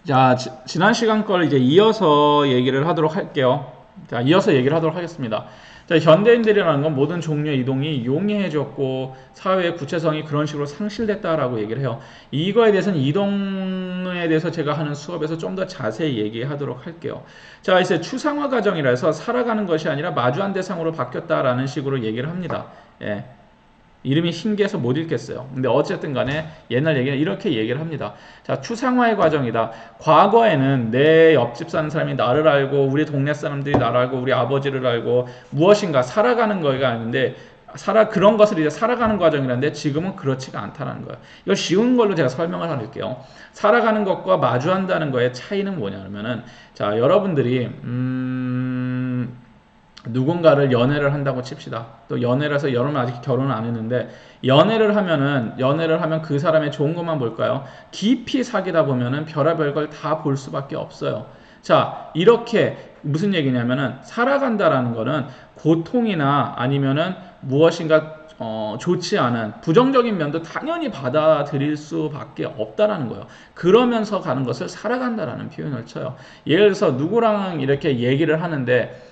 자, 지난 시간 걸 이제 이어서 얘기를 하도록 할게요. 자, 이어서 얘기를 하도록 하겠습니다. 자, 현대인들이라는 건 모든 종류의 이동이 용이해졌고 사회의 구체성이 그런 식으로 상실됐다라고 얘기를 해요. 이거에 대해서는 이동에 대해서 제가 하는 수업에서 좀 더 자세히 얘기하도록 할게요. 자, 이제 추상화 과정이라 해서 살아가는 것이 아니라 마주한 대상으로 바뀌었다라는 식으로 얘기를 합니다. 예. 이름이 신기해서 못 읽겠어요. 근데 어쨌든 간에 옛날 얘기는 이렇게 얘기를 합니다. 자, 추상화의 과정이다. 과거에는 내 옆집 사는 사람이 나를 알고 우리 동네 사람들이 나를 알고 우리 아버지를 알고 무엇인가 살아가는 거가 아닌데 그런 것을 이제 살아가는 과정이라는데 지금은 그렇지가 않다는 거예요. 이거 쉬운 걸로 제가 설명을 할게요. 살아가는 것과 마주한다는 거의 차이는 뭐냐면은 자, 여러분들이 누군가를 연애를 한다고 칩시다. 또 연애를 해서 여러분 아직 결혼을 안 했는데 연애를 하면 그 사람의 좋은 것만 볼까요? 깊이 사귀다 보면은 별의별 걸 다 볼 수밖에 없어요. 자, 이렇게 무슨 얘기냐면은 살아간다라는 거는 고통이나 아니면은 무엇인가 좋지 않은 부정적인 면도 당연히 받아들일 수밖에 없다라는 거예요. 그러면서 가는 것을 살아간다라는 표현을 쳐요. 예를 들어서 누구랑 이렇게 얘기를 하는데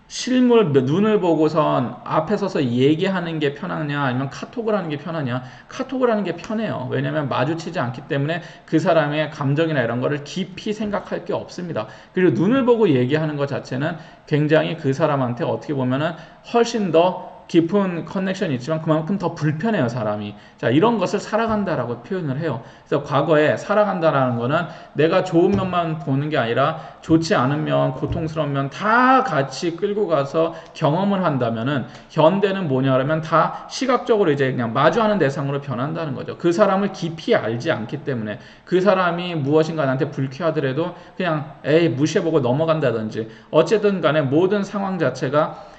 실물 눈을 보고선 앞에 서서 얘기하는 게 편하냐 아니면 카톡을 하는 게 편하냐. 카톡을 하는 게 편해요. 왜냐하면 마주치지 않기 때문에 그 사람의 감정이나 이런 거를 깊이 생각할 게 없습니다. 그리고 눈을 보고 얘기하는 것 자체는 굉장히 그 사람한테 어떻게 보면은 훨씬 더 깊은 커넥션이 있지만 그만큼 더 불편해요, 사람이. 자, 이런 것을 살아간다라고 표현을 해요. 그래서 과거에 살아간다라는 거는 내가 좋은 면만 보는 게 아니라 좋지 않은 면, 고통스러운 면 다 같이 끌고 가서 경험을 한다면은 현대는 뭐냐면 다 시각적으로 이제 그냥 마주하는 대상으로 변한다는 거죠. 그 사람을 깊이 알지 않기 때문에 그 사람이 무엇인가 나한테 불쾌하더라도 그냥 에이 무시해보고 넘어간다든지 어쨌든 간에 모든 상황 자체가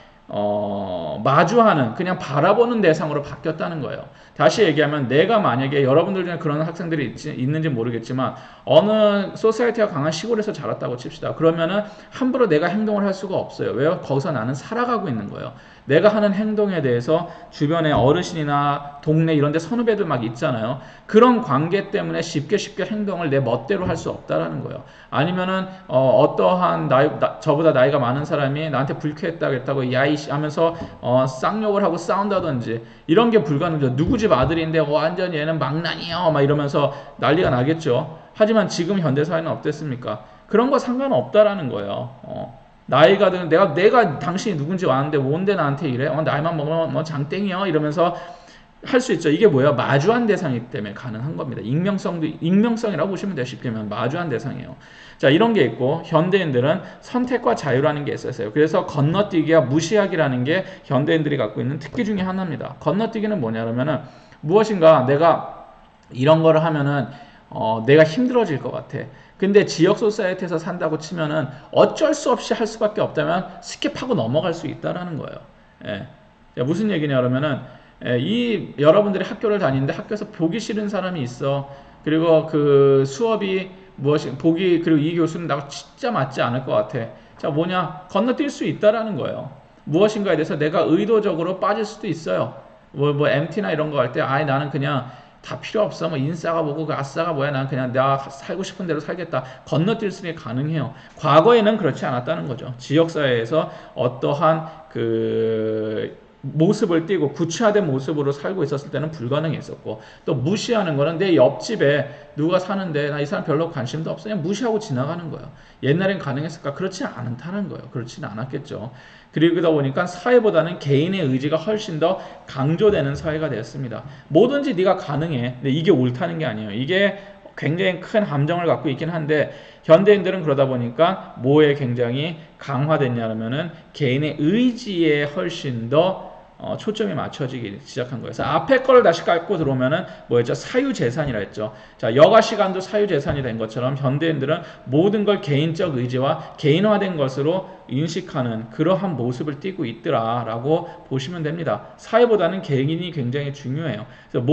마주하는 그냥 바라보는 대상으로 바뀌었다는 거예요. 다시 얘기하면 내가 만약에 여러분들 중에 그런 학생들이 있는지 모르겠지만 어느 소사이티가 강한 시골에서 자랐다고 칩시다. 그러면은 함부로 내가 행동을 할 수가 없어요. 왜요? 거기서 나는 살아가고 있는 거예요. 내가 하는 행동에 대해서 주변에 어르신이나 동네 이런 데 선후배들 막 있잖아요. 그런 관계 때문에 쉽게 행동을 내 멋대로 할 수 없다라는 거예요. 아니면은 어떠한 저보다 나이가 많은 사람이 나한테 불쾌했다고 야이씨 하면서 쌍욕을 하고 싸운다든지 이런 게 불가능하죠. 누구 집 아들인데 완전 얘는 망나니요 막 이러면서 난리가 나겠죠. 하지만 지금 현대사회는 어땠습니까? 그런 거 상관없다라는 거예요. 나이가 든 내가 당신이 누군지 아는데 뭔데 나한테 이래? 나이만 먹으면 뭐 장땡이요 이러면서 할 수 있죠. 이게 뭐예요? 마주한 대상이기 때문에 가능한 겁니다. 익명성이라고 보시면 돼요. 쉽게 말하면 마주한 대상이에요. 자, 이런 게 있고 현대인들은 선택과 자유라는 게 있었어요. 그래서 건너뛰기와 무시하기라는 게 현대인들이 갖고 있는 특기 중에 하나입니다. 건너뛰기는 뭐냐면은 무엇인가 내가 이런 거를 하면은 내가 힘들어질 것 같아. 근데 지역 소사이티에서 산다고 치면은 어쩔 수 없이 할 수밖에 없다면 스킵하고 넘어갈 수 있다라는 거예요. 예. 무슨 얘기냐 그러면은 여러분들이 학교를 다니는데 학교에서 보기 싫은 사람이 있어. 그리고 그 수업이 그리고 이 교수는 나하고 진짜 맞지 않을 것 같아. 자, 뭐냐? 건너뛸 수 있다라는 거예요. 무엇인가에 대해서 내가 의도적으로 빠질 수도 있어요. MT나 이런 거 할 때, 나는 그냥 다 필요 없어. 뭐 인싸가 뭐고 그 아싸가 뭐야. 난 그냥 내가 살고 싶은 대로 살겠다. 건너뛸 수 있는 게 가능해요. 과거에는 그렇지 않았다는 거죠. 지역사회에서 어떠한 모습을 띠고 구체화된 모습으로 살고 있었을 때는 불가능했었고 또 무시하는 거는 내 옆집에 누가 사는데 나 이 사람 별로 관심도 없어 그냥 무시하고 지나가는 거예요. 옛날엔 가능했을까? 그렇지 않다는 거예요. 그렇지는 않았겠죠. 그러다 보니까 사회보다는 개인의 의지가 훨씬 더 강조되는 사회가 되었습니다. 뭐든지 네가 가능해. 근데 이게 옳다는 게 아니에요. 이게 굉장히 큰 함정을 갖고 있긴 한데 현대인들은 그러다 보니까 뭐에 굉장히 강화됐냐면은 개인의 의지에 훨씬 더 초점이 맞춰지기 시작한 거예요. 그래서 앞에 거를 다시 깔고 들어오면은 뭐였죠? 사유재산이라 했죠. 자, 여가 시간도 사유재산이 된 것처럼 현대인들은 모든 걸 개인적 의지와 개인화된 것으로 인식하는 그러한 모습을 띠고 있더라라고 보시면 됩니다. 사회보다는 개인이 굉장히 중요해요. 그래서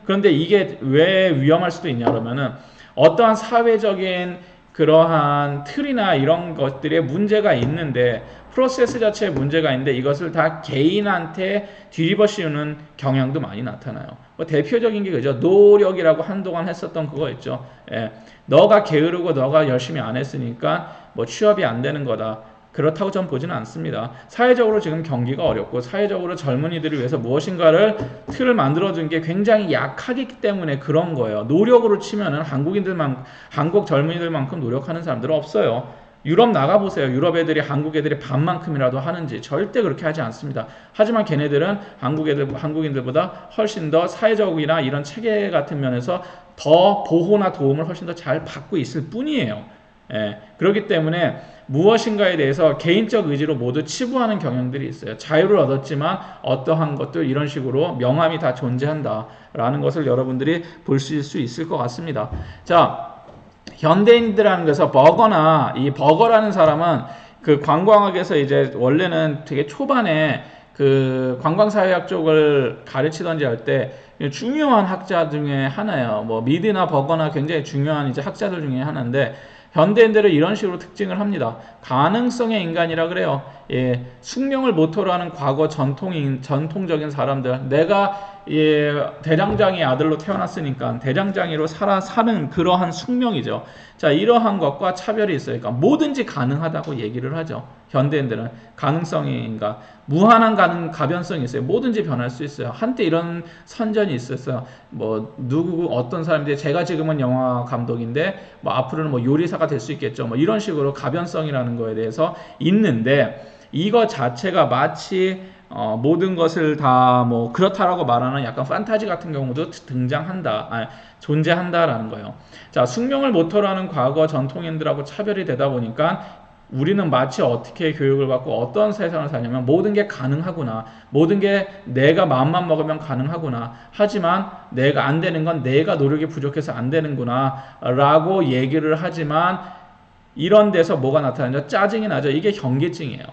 그런데 이게 왜 위험할 수도 있냐 그러면은 어떠한 사회적인 그러한 틀이나 이런 것들에 문제가 있는데 프로세스 자체에 문제가 있는데 이것을 다 개인한테 뒤집어 씌우는 경향도 많이 나타나요. 뭐 대표적인 게 그죠. 노력이라고 한동안 했었던 그거 있죠. 예. 너가 게으르고 너가 열심히 안 했으니까 뭐 취업이 안 되는 거다. 그렇다고 전 보지는 않습니다. 사회적으로 지금 경기가 어렵고 사회적으로 젊은이들을 위해서 무엇인가를 틀을 만들어준 게 굉장히 약하기 때문에 그런 거예요. 노력으로 치면은 한국 젊은이들만큼 노력하는 사람들은 없어요. 유럽 나가보세요. 유럽 애들이 한국 애들이 반만큼이라도 하는지 절대 그렇게 하지 않습니다. 하지만 걔네들은 한국인들보다 훨씬 더 사회적이나 이런 체계 같은 면에서 더 보호나 도움을 훨씬 더 잘 받고 있을 뿐이에요. 예, 그렇기 때문에 무엇인가에 대해서 개인적 의지로 모두 치부하는 경향들이 있어요. 자유를 얻었지만 어떠한 것도 이런 식으로 명함이 다 존재한다라는 것을 여러분들이 볼 수 있을 것 같습니다. 자, 현대인들이라는 것에서 버거나 이 버거라는 사람은 그 관광학에서 이제 원래는 되게 초반에 그 관광사회학 쪽을 가르치던지 할 때 중요한 학자 중에 하나예요. 뭐 미드나 버거나 굉장히 중요한 이제 학자들 중에 하나인데 현대인들은 이런 식으로 특징을 합니다. 가능성의 인간이라 그래요. 예, 숙명을 모토로 하는 과거 전통적인 사람들. 내가 대장장이 아들로 태어났으니까 대장장이로 사는 그러한 숙명이죠. 자, 이러한 것과 차별이 있어요. 그러니까 뭐든지 가능하다고 얘기를 하죠. 현대인들은 가능성의 인간, 무한한 가변성이 있어요. 뭐든지 변할 수 있어요. 한때 이런 선전이 있었어요. 뭐 어떤 사람들이 제가 지금은 영화 감독인데 뭐 앞으로는 뭐 요리사가 될 수 있겠죠. 뭐 이런 식으로 가변성이라는 거에 대해서 있는데 이거 자체가 마치 모든 것을 다 뭐 그렇다라고 말하는 약간 판타지 같은 경우도 존재한다라는 거예요. 자, 숙명을 모토로 하는 과거 전통인들하고 차별이 되다 보니까 우리는 마치 어떻게 교육을 받고 어떤 세상을 사냐면 모든 게 가능하구나. 모든 게 내가 마음만 먹으면 가능하구나. 하지만 내가 안 되는 건 내가 노력이 부족해서 안 되는구나. 라고 얘기를 하지만 이런 데서 뭐가 나타나죠? 짜증이 나죠. 이게 현기증이에요.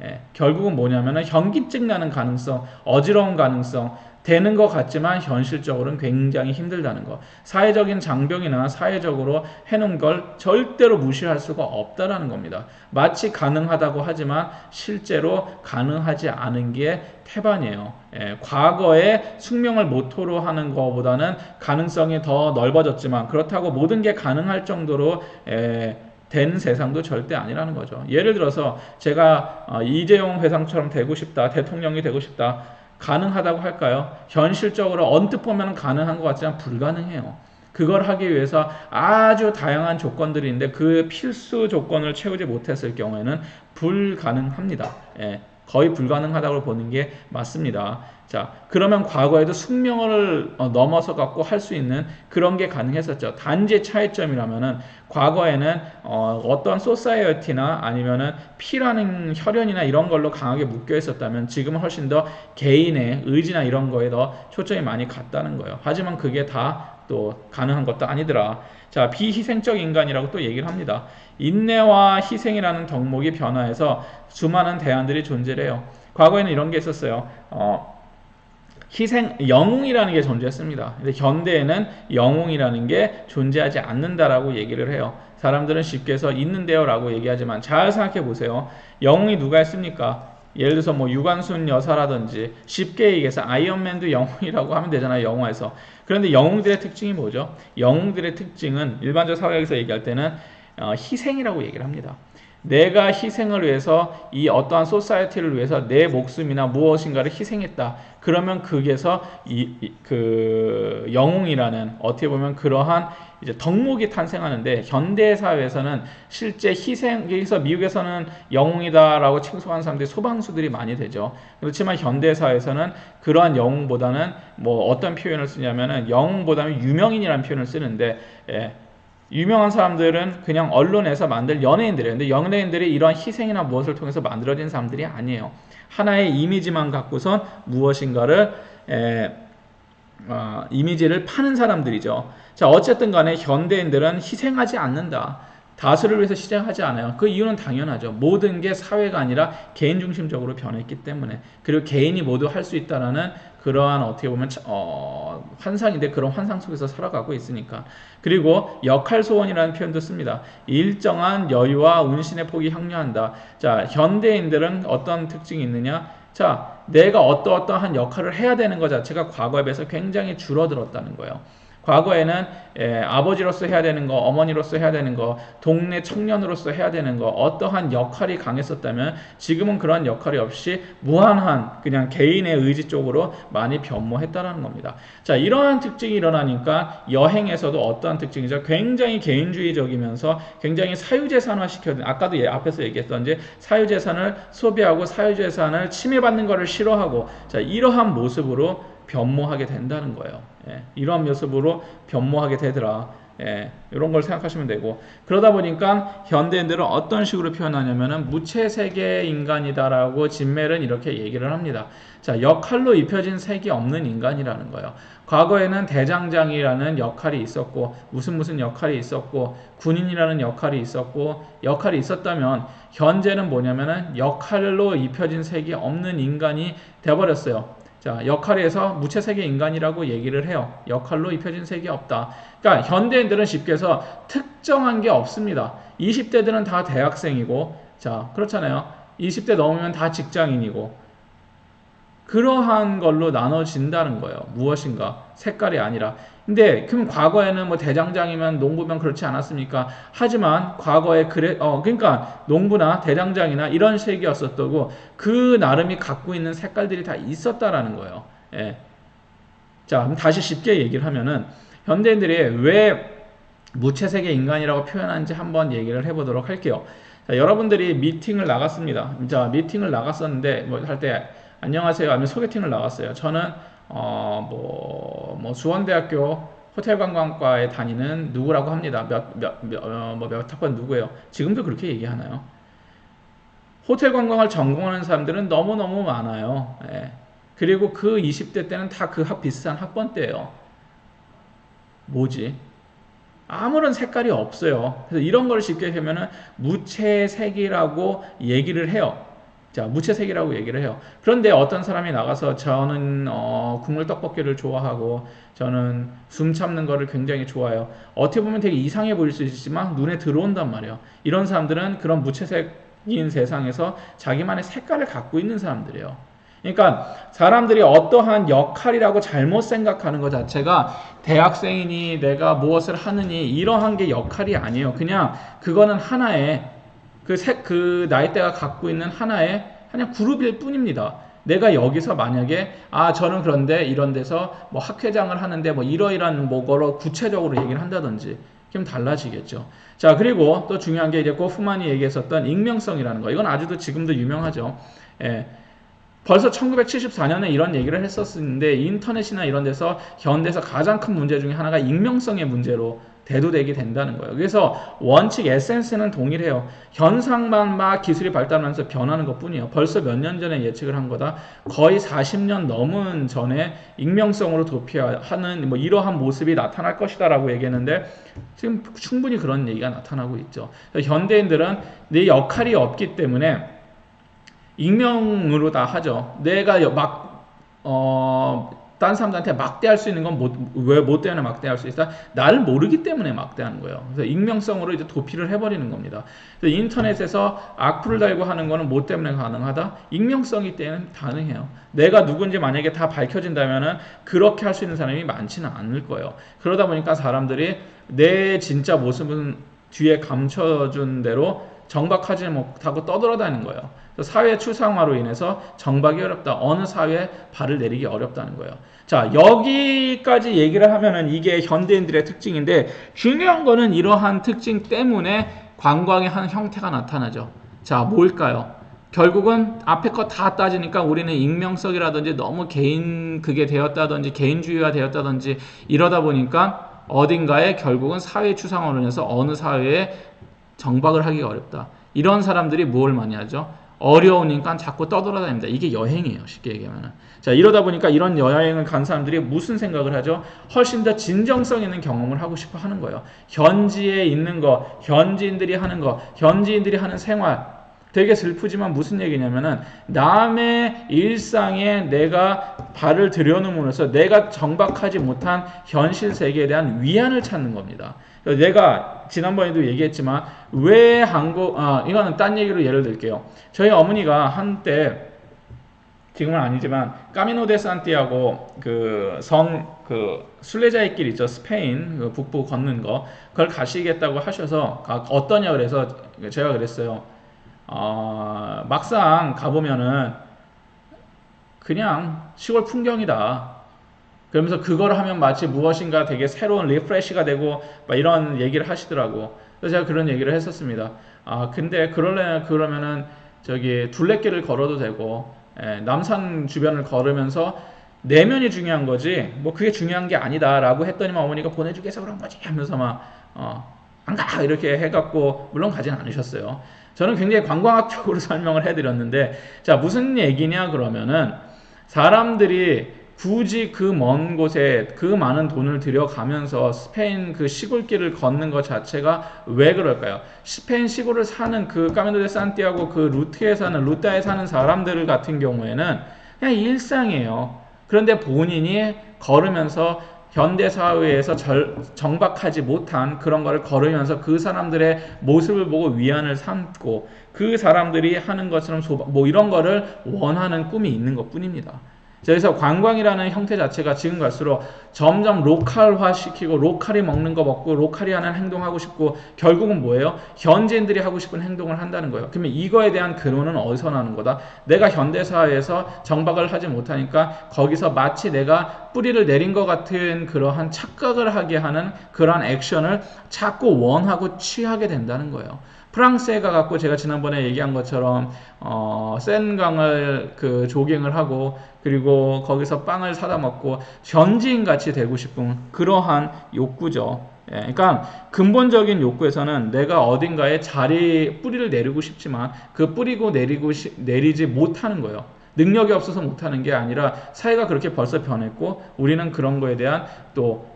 예, 결국은 뭐냐면은 현기증 나는 가능성, 어지러운 가능성, 되는 것 같지만 현실적으로는 굉장히 힘들다는 거. 사회적인 장벽이나 사회적으로 해놓은 걸 절대로 무시할 수가 없다라는 겁니다. 마치 가능하다고 하지만 실제로 가능하지 않은 게 태반이에요. 예, 과거에 숙명을 모토로 하는 것보다는 가능성이 더 넓어졌지만 그렇다고 모든 게 가능할 정도로 된 세상도 절대 아니라는 거죠. 예를 들어서 제가 이재용 회장처럼 되고 싶다, 대통령이 되고 싶다. 가능하다고 할까요? 현실적으로 언뜻 보면 가능한 것 같지만 불가능해요. 그걸 하기 위해서 아주 다양한 조건들이 있는데 그 필수 조건을 채우지 못했을 경우에는 불가능합니다. 예, 거의 불가능하다고 보는 게 맞습니다. 자, 그러면 과거에도 숙명을 넘어서 갖고 할 수 있는 그런 게 가능했었죠. 단지 차이점이라면은 과거에는 어떤 소사이어티나 아니면은 피라는 혈연이나 이런 걸로 강하게 묶여 있었다면 지금은 훨씬 더 개인의 의지나 이런 거에 더 초점이 많이 갔다는 거예요. 하지만 그게 다 또 가능한 것도 아니더라. 자, 비희생적 인간이라고 또 얘기를 합니다. 인내와 희생이라는 덕목이 변화해서 수많은 대안들이 존재해요. 과거에는 이런 게 있었어요. 영웅이라는 게 존재했습니다. 근데 현대에는 영웅이라는 게 존재하지 않는다라고 얘기를 해요. 사람들은 쉽게 해서 있는데요 라고 얘기하지만 잘 생각해 보세요. 영웅이 누가 있습니까? 예를 들어서 뭐 유관순 여사라든지 쉽게 얘기해서 아이언맨도 영웅이라고 하면 되잖아요. 영화에서. 그런데 영웅들의 특징이 뭐죠? 영웅들의 특징은 일반적 사회에서 얘기할 때는 희생이라고 얘기를 합니다. 내가 희생을 위해서 이 어떠한 소사이어티를 위해서 내 목숨이나 무엇인가를 희생했다. 그러면 거기에서 그 영웅이라는 어떻게 보면 그러한 이제 덕목이 탄생하는데 현대 사회에서는 실제 여기서 미국에서는 영웅이다라고 칭송하는 사람들이 소방수들이 많이 되죠. 그렇지만 현대 사회에서는 그러한 영웅보다는 뭐 어떤 표현을 쓰냐면은 영웅보다는 유명인이라는 표현을 쓰는데 유명한 사람들은 그냥 언론에서 만들 연예인들이에요. 근데 연예인들이 이런 희생이나 무엇을 통해서 만들어진 사람들이 아니에요. 하나의 이미지만 갖고선 무엇인가를 이미지를 파는 사람들이죠. 자, 어쨌든 간에 현대인들은 희생하지 않는다. 다수를 위해서 희생하지 않아요. 그 이유는 당연하죠. 모든 게 사회가 아니라 개인 중심적으로 변했기 때문에. 그리고 개인이 모두 할 수 있다라는 그러한 어떻게 보면 환상인데 그런 환상 속에서 살아가고 있으니까. 그리고 역할 소원이라는 표현도 씁니다. 일정한 여유와 운신의 폭이 향유한다. 자, 현대인들은 어떤 특징이 있느냐? 자, 내가 어떠한 역할을 해야 되는 것 자체가 과거에 비해서 굉장히 줄어들었다는 거예요. 과거에는 아버지로서 해야 되는 거, 어머니로서 해야 되는 거, 동네 청년으로서 해야 되는 거, 어떠한 역할이 강했었다면 지금은 그런 역할이 없이 무한한 그냥 개인의 의지 쪽으로 많이 변모했다라는 겁니다. 자, 이러한 특징이 일어나니까 여행에서도 어떠한 특징이죠? 굉장히 개인주의적이면서 굉장히 사유재산화 시켜야 아까도 앞에서 얘기했던지 사유재산을 소비하고 사유재산을 침해받는 것을 싫어하고 자, 이러한 모습으로 변모하게 된다는 거예요. 이러한 모습으로 변모하게 되더라. 이런 걸 생각하시면 되고 그러다 보니까 현대인들은 어떤 식으로 표현하냐면은 무채색의 인간이다라고 진멜은 이렇게 얘기를 합니다. 자, 역할로 입혀진 색이 없는 인간이라는 거예요. 과거에는 대장장이라는 역할이 있었고 무슨 역할이 있었고 군인이라는 역할이 있었고 역할이 있었다면 현재는 뭐냐면은 역할로 입혀진 색이 없는 인간이 되어버렸어요. 자, 역할에서 무채색의 인간이라고 얘기를 해요. 역할로 입혀진 색이 없다. 그러니까 현대인들은 쉽게 해서 특정한 게 없습니다. 20대들은 다 대학생이고, 자, 그렇잖아요. 20대 넘으면 다 직장인이고, 그러한 걸로 나눠진다는 거예요. 무엇인가? 색깔이 아니라. 근데 그럼 과거에는 뭐 대장장이면 농부면 그렇지 않았습니까? 하지만 과거에 그러니까 농부나 대장장이나 이런 색이었었고 그 나름이 갖고 있는 색깔들이 다 있었다라는 거예요. 자, 그럼 다시 쉽게 얘기를 하면은 현대인들이 왜 무채색의 인간이라고 표현하는지 한번 얘기를 해보도록 할게요. 자, 여러분들이 미팅을 나갔습니다. 자, 미팅을 나갔었는데 뭐 할 때 안녕하세요 하면 소개팅을 나갔어요. 저는 수원대학교 호텔관광과에 다니는 누구라고 합니다. 몇 학번 누구예요? 지금도 그렇게 얘기하나요? 호텔관광을 전공하는 사람들은 너무너무 많아요. 그리고 그 20대 때는 다 그 비슷한 학번대예요. 뭐지? 아무런 색깔이 없어요. 그래서 이런 걸 쉽게 하면은 무채색이라고 얘기를 해요. 자, 무채색이라고 얘기를 해요. 그런데 어떤 사람이 나가서 저는 국물 떡볶이를 좋아하고 저는 숨 참는 거를 굉장히 좋아해요. 어떻게 보면 되게 이상해 보일 수 있지만 눈에 들어온단 말이에요. 이런 사람들은 그런 무채색인 세상에서 자기만의 색깔을 갖고 있는 사람들이에요. 그러니까 사람들이 어떠한 역할이라고 잘못 생각하는 것 자체가 대학생이니 내가 무엇을 하느니 이러한 게 역할이 아니에요. 그냥 그거는 하나의 그 나이대가 갖고 있는 하나의 그냥 그룹일 뿐입니다. 내가 여기서 만약에 저는 그런데 이런 데서 뭐 학회장을 하는데 뭐 이러이러한 뭐거로 구체적으로 얘기를 한다든지 그럼 달라지겠죠. 자, 그리고 또 중요한 게 이제 고프만이 얘기했었던 익명성이라는 거. 이건 아직도 지금도 유명하죠. 벌써 1974년에 이런 얘기를 했었는데 인터넷이나 이런 데서 현대에서 가장 큰 문제 중에 하나가 익명성의 문제로 대두되게 된다는 거예요. 그래서 원칙 에센스는 동일해요. 현상만 막 기술이 발달하면서 변하는 것 뿐이에요. 벌써 몇 년 전에 예측을 한 거다. 거의 40년 넘은 전에 익명성으로 도피하는 뭐 이러한 모습이 나타날 것이다 라고 얘기했는데 지금 충분히 그런 얘기가 나타나고 있죠. 현대인들은 내 역할이 없기 때문에 익명으로 다 하죠. 내가 딴 사람들한테 막대할 수 있는 건 왜 뭐 때문에 막대할 수 있어? 나를 모르기 때문에 막대하는 거예요. 그래서 익명성으로 이제 도피를 해버리는 겁니다. 그래서 인터넷에서 악플을 달고 하는 거는 뭐 때문에 가능하다? 익명성이 때문에 가능해요. 내가 누군지 만약에 다 밝혀진다면은 그렇게 할 수 있는 사람이 많지는 않을 거예요. 그러다 보니까 사람들이 내 진짜 모습은 뒤에 감춰준 대로 정박하지 못하고 떠돌아다니는 거예요. 사회 추상화로 인해서 정박이 어렵다. 어느 사회에 발을 내리기 어렵다는 거예요. 자, 여기까지 얘기를 하면은 이게 현대인들의 특징인데 중요한 거는 이러한 특징 때문에 관광의 한 형태가 나타나죠. 자, 뭘까요? 결국은 앞에 거 다 따지니까 우리는 익명성이라든지 너무 그게 되었다든지 개인주의가 되었다든지 이러다 보니까 어딘가에 결국은 사회 추상화로 인해서 어느 사회에 정박을 하기가 어렵다. 이런 사람들이 뭘 많이 하죠? 어려우니까 자꾸 떠돌아다닙니다. 이게 여행이에요. 쉽게 얘기하면. 자, 이러다 보니까 이런 여행을 간 사람들이 무슨 생각을 하죠? 훨씬 더 진정성 있는 경험을 하고 싶어 하는 거예요. 현지에 있는 거, 현지인들이 하는 거, 현지인들이 하는 생활. 되게 슬프지만 무슨 얘기냐면은 남의 일상에 내가 발을 들여놓으면서 내가 정박하지 못한 현실 세계에 대한 위안을 찾는 겁니다. 내가 지난번에도 얘기했지만 왜 이거는 딴 얘기로 예를 들게요. 저희 어머니가 한때 지금은 아니지만 까미노 데 산티아고 순례자의 길 있죠. 스페인 북부 걷는 거 그걸 가시겠다고 하셔서 어떠냐 그래서 제가 그랬어요. 막상 가보면은 그냥 시골 풍경이다. 그러면서 그걸 하면 마치 무엇인가 되게 새로운 리프레시가 되고 막 이런 얘기를 하시더라고. 그래서 제가 그런 얘기를 했었습니다. 근데 그러면은 저기 둘레길을 걸어도 되고 남산 주변을 걸으면서 내면이 중요한 거지 뭐 그게 중요한 게 아니다라고 했더니만 어머니가 보내주기 위해서 그런 거지 하면서 안 가! 이렇게 해갖고 물론 가진 않으셨어요. 저는 굉장히 관광학적으로 설명을 해드렸는데 자 무슨 얘기냐 그러면은 사람들이 굳이 그 먼 곳에 그 많은 돈을 들여가면서 스페인 그 시골길을 걷는 것 자체가 왜 그럴까요? 스페인 시골을 사는 그 까미노 데 산티아고 그 루타에 사는 사람들 같은 경우에는 그냥 일상이에요. 그런데 본인이 걸으면서 현대사회에서 정박하지 못한 그런 거를 걸으면서 그 사람들의 모습을 보고 위안을 삼고 그 사람들이 하는 것처럼 뭐 이런 거를 원하는 꿈이 있는 것 뿐입니다. 그래서 관광이라는 형태 자체가 지금 갈수록 점점 로컬화 시키고 로컬이 먹는 거 먹고 로컬이 하는 행동하고 싶고 결국은 뭐예요? 현지인들이 하고 싶은 행동을 한다는 거예요. 그러면 이거에 대한 근원은 어디서 나는 거다? 내가 현대사회에서 정박을 하지 못하니까 거기서 마치 내가 뿌리를 내린 것 같은 그러한 착각을 하게 하는 그러한 액션을 자꾸 원하고 취하게 된다는 거예요. 프랑스에 가갖고 제가 지난번에 얘기한 것처럼 센강을 조깅을 하고 그리고 거기서 빵을 사다 먹고 현지인 같이 되고 싶은 그러한 욕구죠. 그러니까 근본적인 욕구에서는 내가 어딘가에 뿌리를 내리고 싶지만 그 내리지 못하는 거예요. 능력이 없어서 못하는 게 아니라 사회가 그렇게 벌써 변했고 우리는 그런 거에 대한 또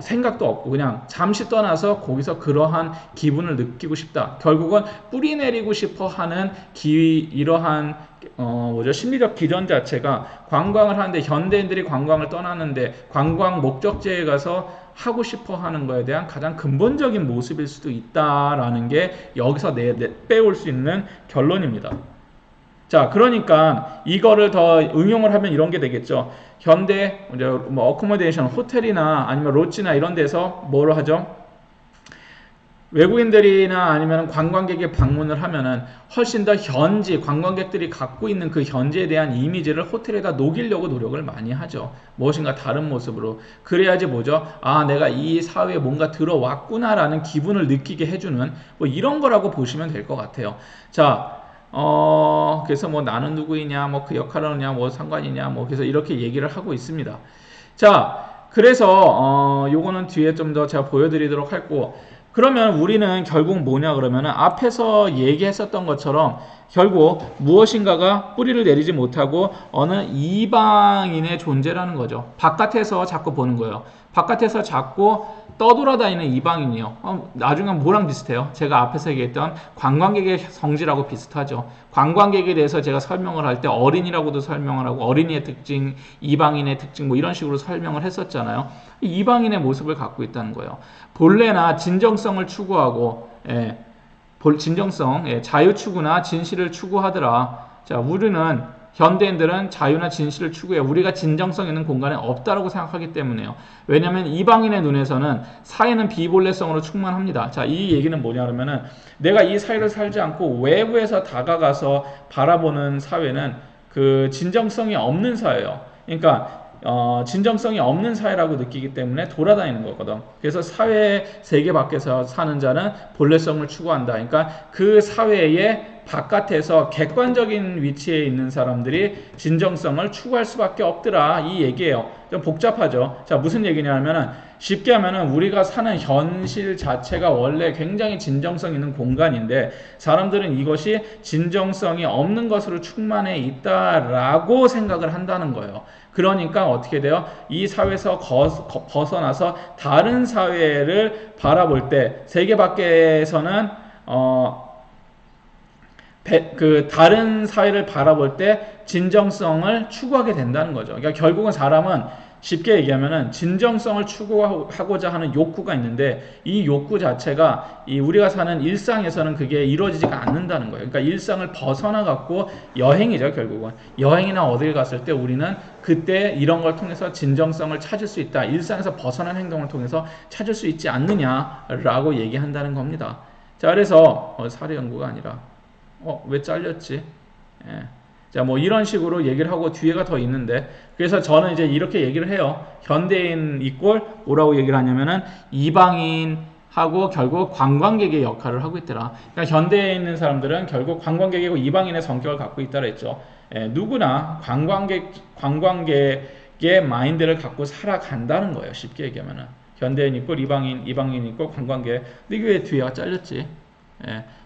생각도 없고 그냥 잠시 떠나서 거기서 그러한 기분을 느끼고 싶다. 결국은 뿌리 내리고 싶어 하는 이러한 심리적 기전 자체가 관광을 하는데 현대인들이 관광을 떠나는데 관광 목적지에 가서 하고 싶어 하는 거에 대한 가장 근본적인 모습일 수도 있다라는 게 여기서 빼올 수 있는 결론입니다. 자, 그러니까 이거를 더 응용을 하면 이런 게 되겠죠. 현대 어코모데이션 호텔이나 아니면 롯지나 이런 데서 뭐를 하죠? 외국인들이나 아니면 관광객이 방문을 하면은 훨씬 더 현지 관광객들이 갖고 있는 그 현지에 대한 이미지를 호텔에다 녹이려고 노력을 많이 하죠. 무엇인가 다른 모습으로. 그래야지 뭐죠? 내가 이 사회에 뭔가 들어왔구나라는 기분을 느끼게 해주는 뭐 이런 거라고 보시면 될 것 같아요. 자, 그래서 뭐 나는 누구이냐, 뭐 그 역할을 하느냐, 뭐 상관이냐, 뭐 그래서 이렇게 얘기를 하고 있습니다. 자, 그래서 요거는 뒤에 좀 더 제가 보여드리도록 할고 그러면 우리는 결국 뭐냐 그러면은 앞에서 얘기했었던 것처럼 결국 무엇인가가 뿌리를 내리지 못하고 어느 이방인의 존재라는 거죠. 바깥에서 자꾸 보는 거예요. 바깥에서 자꾸 떠돌아다니는 이방인이요. 나중에 뭐랑 비슷해요? 제가 앞에서 얘기했던 관광객의 성질하고 비슷하죠. 관광객에 대해서 제가 설명을 할 때 어린이라고도 설명을 하고 어린이의 특징, 이방인의 특징 뭐 이런 식으로 설명을 했었잖아요. 이방인의 모습을 갖고 있다는 거예요. 본래나 진정성을 추구하고 진정성, 자유 추구나 진실을 추구하더라. 자, 우리는 현대인들은 자유나 진실을 추구해 우리가 진정성 있는 공간에 없다라고 생각하기 때문에요. 왜냐하면 이방인의 눈에서는 사회는 비본래성으로 충만합니다. 자, 이 얘기는 뭐냐 그러면은 내가 이 사회를 살지 않고 외부에서 다가가서 바라보는 사회는 그 진정성이 없는 사회예요. 그러니까 진정성이 없는 사회라고 느끼기 때문에 돌아다니는 거거든. 그래서 사회 세계 밖에서 사는 자는 본래성을 추구한다. 그러니까 그 사회의 바깥에서 객관적인 위치에 있는 사람들이 진정성을 추구할 수밖에 없더라. 이 얘기예요. 좀 복잡하죠. 자, 무슨 얘기냐면은 쉽게 하면은 우리가 사는 현실 자체가 원래 굉장히 진정성 있는 공간인데 사람들은 이것이 진정성이 없는 것으로 충만해 있다라고 생각을 한다는 거예요. 그러니까 어떻게 돼요? 이 사회에서 벗어나서 다른 사회를 바라볼 때 세계 밖에서는 그 다른 사회를 바라볼 때 진정성을 추구하게 된다는 거죠. 그러니까 결국은 사람은 쉽게 얘기하면은 진정성을 추구하고자 하는 욕구가 있는데 이 욕구 자체가 이 우리가 사는 일상에서는 그게 이루어지지가 않는다는 거예요. 그러니까 일상을 벗어나 갖고 여행이죠, 결국은. 여행이나 어딜 갔을 때 우리는 그때 이런 걸 통해서 진정성을 찾을 수 있다. 일상에서 벗어난 행동을 통해서 찾을 수 있지 않느냐라고 얘기한다는 겁니다. 자, 그래서 사례 연구가 아니라 왜 잘렸지? 예. 자, 뭐 이런 식으로 얘기를 하고 뒤에가 더 있는데, 그래서 저는 이제 이렇게 얘기를 해요. 현대인 이꼴 뭐라고 얘기를 하냐면은 이방인하고 결국 관광객의 역할을 하고 있더라. 그러니까 현대에 있는 사람들은 결국 관광객이고 이방인의 성격을 갖고 있다고 했죠. 누구나 관광객의 마인드를 갖고 살아간다는 거예요. 쉽게 얘기하면은 현대인 이꼴 이방인 이꼴 관광객. 근데 이게 왜 뒤에가 잘렸지?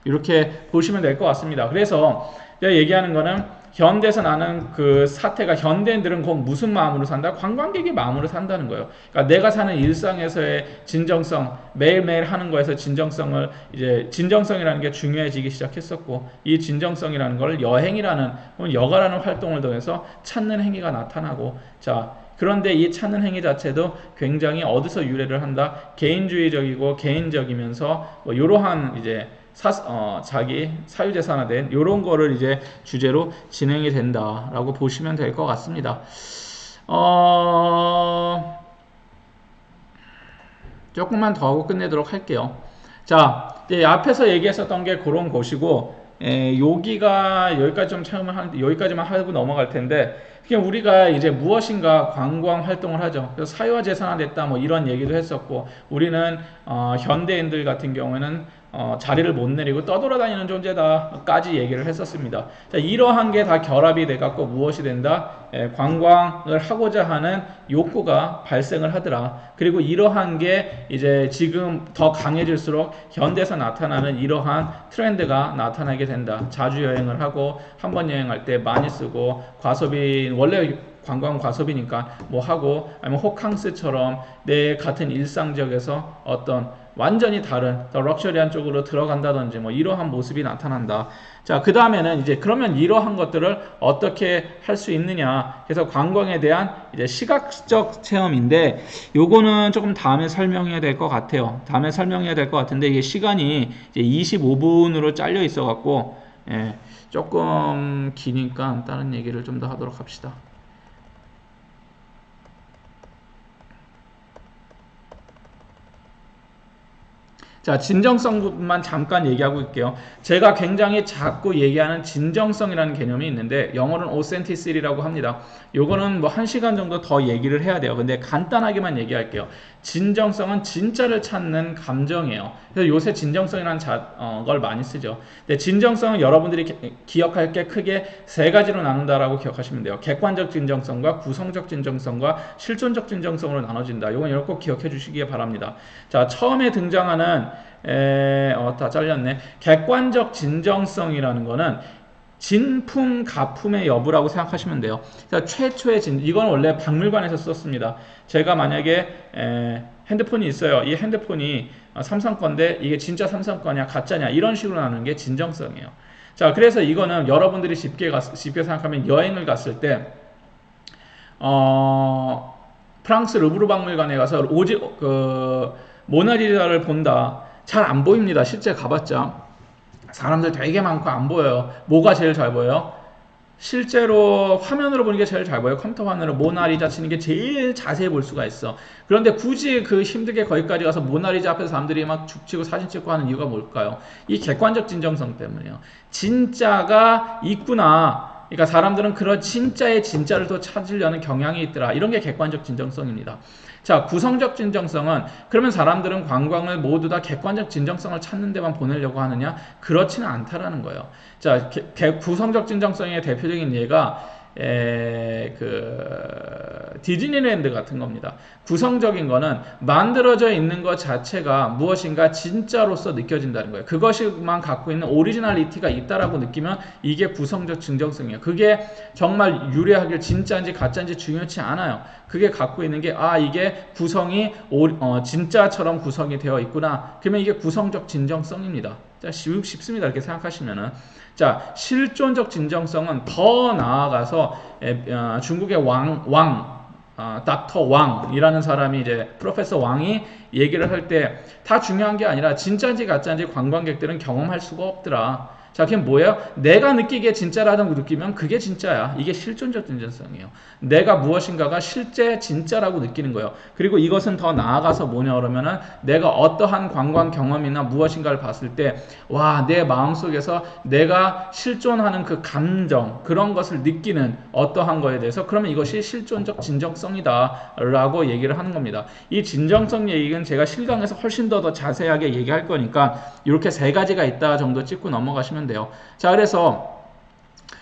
이렇게 보시면 될 것 같습니다. 그래서 제가 얘기하는 거는 현대에서 나는 그 사태가 현대인들은 곧 무슨 마음으로 산다? 관광객의 마음으로 산다는 거예요. 그러니까 내가 사는 일상에서의 진정성, 매일매일 하는 거에서 진정성을 이제 진정성이라는 게 중요해지기 시작했었고 이 진정성이라는 걸 여행이라는 혹은 여가라는 활동을 통해서 찾는 행위가 나타나고 자 그런데 이 찾는 행위 자체도 굉장히 어디서 유래를 한다? 개인주의적이고 개인적이면서 뭐 이러한 이제 자기 사유재산화된 이런 거를 이제 주제로 진행이 된다라고 보시면 될 것 같습니다. 조금만 더 하고 끝내도록 할게요. 자, 앞에서 얘기했었던 게 그런 것이고, 여기가 여기까지 좀 체험을 하는데 여기까지만 하고 넘어갈 텐데, 그냥 우리가 이제 무엇인가 관광 활동을 하죠. 그래서 사유화 재산화됐다 뭐 이런 얘기도 했었고, 우리는 현대인들 같은 경우에는 자리를 못 내리고 떠돌아다니는 존재다까지 얘기를 했었습니다. 자, 이러한 게 다 결합이 돼갖고 무엇이 된다? 관광을 하고자 하는 욕구가 발생을 하더라. 그리고 이러한 게 이제 지금 더 강해질수록 현대에서 나타나는 이러한 트렌드가 나타나게 된다. 자주 여행을 하고 한 번 여행할 때 많이 쓰고 과소비 원래 관광 과소비니까 뭐 하고 아니면 호캉스처럼 내 같은 일상적에서 어떤 완전히 다른 더 럭셔리한 쪽으로 들어간다든지 뭐 이러한 모습이 나타난다. 자, 그 다음에는 이제 그러면 이러한 것들을 어떻게 할 수 있느냐. 그래서 관광에 대한 이제 시각적 체험인데 요거는 조금 다음에 설명해야 될 것 같아요. 다음에 설명해야 될 것 같은데 이게 시간이 이제 25분으로 잘려 있어 갖고 조금 기니까 다른 얘기를 좀 더 하도록 합시다. 자, 진정성만 잠깐 얘기하고 있게요. 제가 굉장히 자꾸 얘기하는 진정성이라는 개념이 있는데 영어로는 authentic이라고 합니다. 요거는 뭐 1시간 정도 더 얘기를 해야 돼요. 근데 간단하게만 얘기할게요. 진정성은 진짜를 찾는 감정이에요. 그래서 요새 진정성이라는 걸 많이 쓰죠. 근데 진정성은 여러분들이 기억할 게 크게 세 가지로 나눈다라고 기억하시면 돼요. 객관적 진정성과 구성적 진정성과 실존적 진정성으로 나눠진다. 요건 여러분 꼭 기억해 주시기 바랍니다. 자, 처음에 등장하는 다 잘렸네. 객관적 진정성이라는 거는 진품, 가품의 여부라고 생각하시면 돼요. 그러니까 최초의 이건 원래 박물관에서 썼습니다. 제가 만약에 핸드폰이 있어요. 이 핸드폰이 삼성 건데 이게 진짜 삼성 거냐 가짜냐 이런 식으로 나누는 게 진정성이에요. 자, 그래서 이거는 여러분들이 쉽게 생각하면 여행을 갔을 때 프랑스 루브르 박물관에 가서 모나리자를 본다. 잘 안 보입니다. 실제 가봤자. 사람들 되게 많고 안 보여요. 뭐가 제일 잘 보여요? 실제로 화면으로 보는 게 제일 잘 보여요. 컴퓨터 화면으로 모나리자 치는 게 제일 자세히 볼 수가 있어. 그런데 굳이 그 힘들게 거기까지 가서 모나리자 앞에서 사람들이 막 죽치고 사진 찍고 하는 이유가 뭘까요? 이 객관적 진정성 때문이에요. 진짜가 있구나. 그러니까 사람들은 그런 진짜의 진짜를 더 찾으려는 경향이 있더라. 이런 게 객관적 진정성입니다. 자, 구성적 진정성은 그러면 사람들은 관광을 모두 다 객관적 진정성을 찾는 데만 보내려고 하느냐? 그렇지는 않다라는 거예요. 자, 구성적 진정성의 대표적인 예가 디즈니랜드 같은 겁니다. 구성적인 거는 만들어져 있는 것 자체가 무엇인가 진짜로서 느껴진다는 거예요. 그것이만 갖고 있는 오리지널리티가 있다라고 느끼면 이게 구성적 진정성이에요. 그게 정말 유래하길 진짜인지 가짜인지 중요치 않아요. 그게 갖고 있는 게 이게 구성이 진짜처럼 구성이 되어 있구나. 그러면 이게 구성적 진정성입니다. 자, 쉽습니다. 이렇게 생각하시면은. 자, 실존적 진정성은 더 나아가서 중국의 닥터 왕이라는 사람이 이제 프로페서 왕이 얘기를 할 때 다 중요한 게 아니라 진짜인지 가짜인지 관광객들은 경험할 수가 없더라. 자, 그게 뭐예요? 내가 느끼기에 진짜라는 거 느끼면 그게 진짜야. 이게 실존적 진정성이에요. 내가 무엇인가가 실제 진짜라고 느끼는 거예요. 그리고 이것은 더 나아가서 뭐냐 그러면은 내가 어떠한 관광 경험이나 무엇인가를 봤을 때 와, 내 마음속에서 내가 실존하는 그 감정, 그런 것을 느끼는 어떠한 거에 대해서 그러면 이것이 실존적 진정성이다 라고 얘기를 하는 겁니다. 이 진정성 얘기는 제가 실강에서 훨씬 더 자세하게 얘기할 거니까 이렇게 세 가지가 있다 정도 짚고 넘어가시면 돼요. 자, 그래서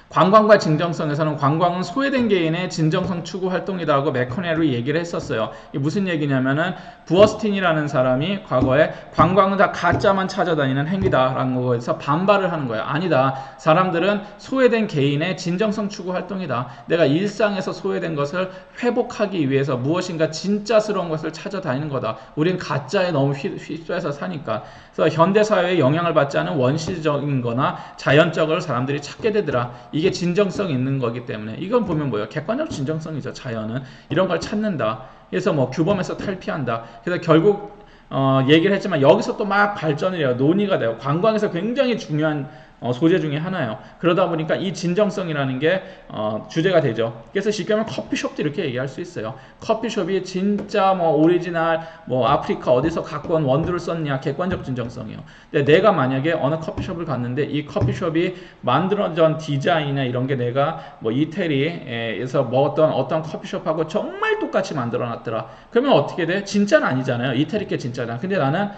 관광과 진정성에서는 관광은 소외된 개인의 진정성 추구 활동이다 하고 맥커넬이 얘기를 했었어요. 이게 무슨 얘기냐면은 부어스틴이라는 사람이 과거에 관광은 다 가짜만 찾아다니는 행위다라는 거에서 반발을 하는 거예요. 아니다. 사람들은 소외된 개인의 진정성 추구 활동이다. 내가 일상에서 소외된 것을 회복하기 위해서 무엇인가 진짜스러운 것을 찾아다니는 거다. 우리는 가짜에 너무 휩싸여서 사니까. 그래서 현대사회에 영향을 받지 않은 원시적인 거나 자연적을 사람들이 찾게 되더라. 이게 진정성 있는 거기 때문에 이건 보면 뭐예요? 객관적 진정성이죠. 자연은 이런 걸 찾는다. 그래서 뭐 규범에서 탈피한다. 그래서 결국 얘기를 했지만 여기서 또 막 발전을 해요. 논의가 돼요. 관광에서 굉장히 중요한 소재 중에 하나예요. 그러다 보니까 이 진정성이라는 게 주제가 되죠. 그래서 쉽게 하면 커피숍도 이렇게 얘기할 수 있어요. 커피숍이 진짜 뭐 오리지널 뭐 아프리카 어디서 갖고 온 원두를 썼냐, 객관적 진정성이에요. 근데 내가 만약에 어느 커피숍을 갔는데 이 커피숍이 만들어진 디자인이나 이런 게 내가 뭐 이태리에서 먹었던 어떤 커피숍하고 정말 똑같이 만들어놨더라. 그러면 어떻게 돼? 진짜는 아니잖아요. 이태리 게 진짜잖아. 근데 나는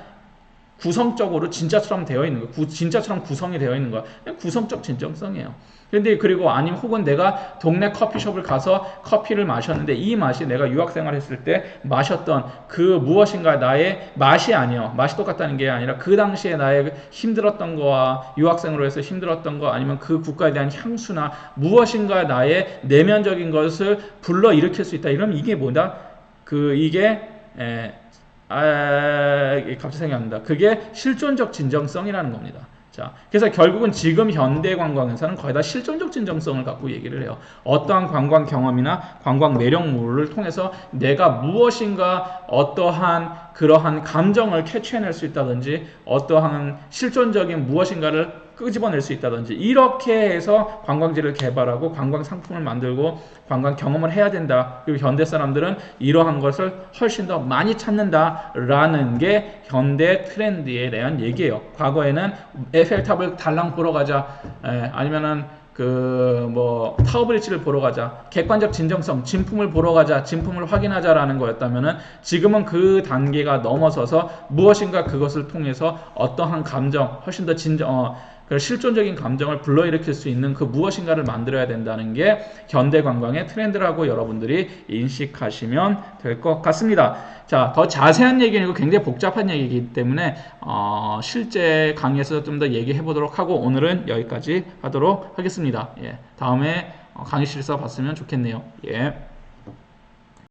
구성적으로 진짜처럼 되어 있는 거, 진짜처럼 구성이 되어 있는 거, 구성적 진정성이에요. 근데 그리고 아니면 혹은 내가 동네 커피숍을 가서 커피를 마셨는데 이 맛이 내가 유학생활 했을 때 마셨던 그 무엇인가 나의 맛이 아니에요. 맛이 똑같다는 게 아니라 그 당시에 나의 힘들었던 거와 유학생으로 해서 힘들었던 거 아니면 그 국가에 대한 향수나 무엇인가 나의 내면적인 것을 불러일으킬 수 있다. 이러면 이게 뭐다? 이게 갑자기 생각납니다. 그게 실존적 진정성이라는 겁니다. 자, 그래서 결국은 지금 현대 관광에서는 거의 다 실존적 진정성을 갖고 얘기를 해요. 어떠한 관광 경험이나 관광 매력물을 통해서 내가 무엇인가 어떠한 그러한 감정을 캐치해낼 수 있다든지 어떠한 실존적인 무엇인가를 끄집어낼 수 있다든지 이렇게 해서 관광지를 개발하고 관광 상품을 만들고 관광 경험을 해야 된다. 그리고 현대 사람들은 이러한 것을 훨씬 더 많이 찾는다라는 게 현대 트렌드에 대한 얘기예요. 과거에는 에펠탑을 달랑 보러 가자, 아니면은 타워브리지를 보러 가자, 객관적 진정성, 진품을 보러 가자, 진품을 확인하자라는 거였다면은 지금은 그 단계가 넘어서서 무엇인가 그것을 통해서 어떠한 감정, 훨씬 더 실존적인 감정을 불러일으킬 수 있는 그 무엇인가를 만들어야 된다는 게 현대 관광의 트렌드라고 여러분들이 인식하시면 될 것 같습니다. 자, 더 자세한 얘기는 굉장히 복잡한 얘기이기 때문에 실제 강의에서 좀 더 얘기해 보도록 하고 오늘은 여기까지 하도록 하겠습니다. 예, 다음에 강의실에서 봤으면 좋겠네요. 예.